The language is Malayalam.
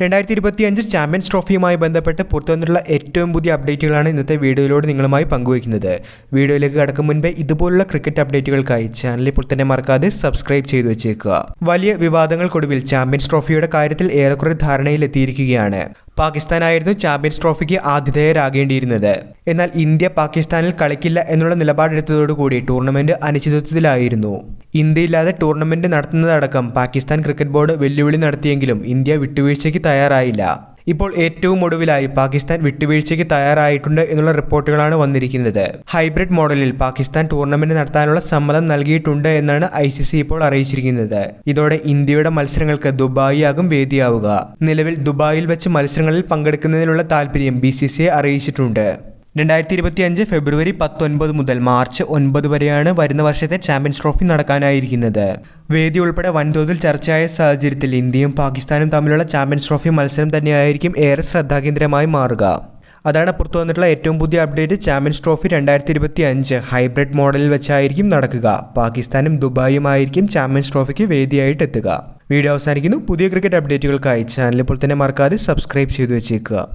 2025 ചാമ്പ്യൻസ് ട്രോഫിയുമായി ബന്ധപ്പെട്ട് പുറത്തുവന്നിട്ടുള്ള ഏറ്റവും പുതിയ അപ്ഡേറ്റുകളാണ് ഇന്നത്തെ വീഡിയോയിലൂടെ നിങ്ങളുമായി പങ്കുവയ്ക്കുന്നത്. വീഡിയോയിലേക്ക് കടക്കും മുൻപേ ഇതുപോലുള്ള ക്രിക്കറ്റ് അപ്ഡേറ്റുകൾക്കായി ചാനൽ ഇപ്പോൾ തന്നെ മറക്കാതെ സബ്സ്ക്രൈബ് ചെയ്തു വെച്ചേക്കുക. വലിയ വിവാദങ്ങൾക്കൊടുവിൽ ചാമ്പ്യൻസ് ട്രോഫിയുടെ കാര്യത്തിൽ ഏറെക്കുറെ ധാരണയിലെത്തിയിരിക്കുകയാണ്. പാകിസ്ഥാനായിരുന്നു ചാമ്പ്യൻസ് ട്രോഫിക്ക് ആതിഥേയരാകേണ്ടിയിരുന്നത്. എന്നാൽ ഇന്ത്യ പാകിസ്ഥാനിൽ കളിക്കില്ല എന്നുള്ള നിലപാടെടുത്തതോടുകൂടി ടൂർണമെന്റ് അനിശ്ചിതത്വത്തിലായിരുന്നു. ഇന്ത്യയില്ലാതെ ടൂർണമെന്റ് നടത്തുന്നതടക്കം പാകിസ്ഥാൻ ക്രിക്കറ്റ് ബോർഡ് വെല്ലുവിളി നടത്തിയെങ്കിലും ഇന്ത്യ വിട്ടുവീഴ്ചയ്ക്ക് തയ്യാറായില്ല. ഇപ്പോൾ ഏറ്റവും ഒടുവിലായി പാകിസ്ഥാൻ വിട്ടുവീഴ്ചയ്ക്ക് തയ്യാറായിട്ടുണ്ട് എന്നുള്ള റിപ്പോർട്ടുകളാണ് വന്നിരിക്കുന്നത്. ഹൈബ്രിഡ് മോഡലിൽ പാകിസ്ഥാൻ ടൂർണമെന്റ് നടത്താനുള്ള സമ്മതം നൽകിയിട്ടുണ്ട് എന്നാണ് ICC ഇപ്പോൾ അറിയിച്ചിരിക്കുന്നത്. ഇതോടെ ഇന്ത്യയുടെ മത്സരങ്ങൾക്ക് ദുബായ് ആകും വേദിയാവുക. നിലവിൽ ദുബായിൽ വെച്ച് മത്സരങ്ങളിൽ പങ്കെടുക്കുന്നതിനുള്ള താൽപര്യം BCCI അറിയിച്ചിട്ടുണ്ട്. 2025 ഫെബ്രുവരി 19 മുതൽ മാർച്ച് 9 വരെയാണ് വരുന്ന വർഷത്തെ ചാമ്പ്യൻസ് ട്രോഫി നടക്കാനായിരിക്കുന്നത്. വേദി ഉൾപ്പെടെ വൻതോതിൽ ചർച്ചയായ സാഹചര്യത്തിൽ ഇന്ത്യയും പാകിസ്ഥാനും തമ്മിലുള്ള ചാമ്പ്യൻസ് ട്രോഫി മത്സരം തന്നെയായിരിക്കും ഏറെ ശ്രദ്ധാകേന്ദ്രമായി മാറുക. അതാണ് പുറത്തു വന്നിട്ടുള്ള ഏറ്റവും പുതിയ അപ്ഡേറ്റ്. ചാമ്പ്യൻസ് ട്രോഫി 2025 ഹൈബ്രിഡ് മോഡലിൽ വെച്ചായിരിക്കും നടക്കുക. പാകിസ്ഥാനും ദുബായുമായിരിക്കും ചാമ്പ്യൻസ് ട്രോഫിക്ക് വേദിയായിട്ട് എത്തുക. വീഡിയോ അവസാനിക്കുന്നു. പുതിയ ക്രിക്കറ്റ് അപ്ഡേറ്റുകൾക്കായി ചാനൽ ഇപ്പോൾ തന്നെ മറക്കാതെ സബ്സ്ക്രൈബ് ചെയ്തു വെച്ചേക്കുക.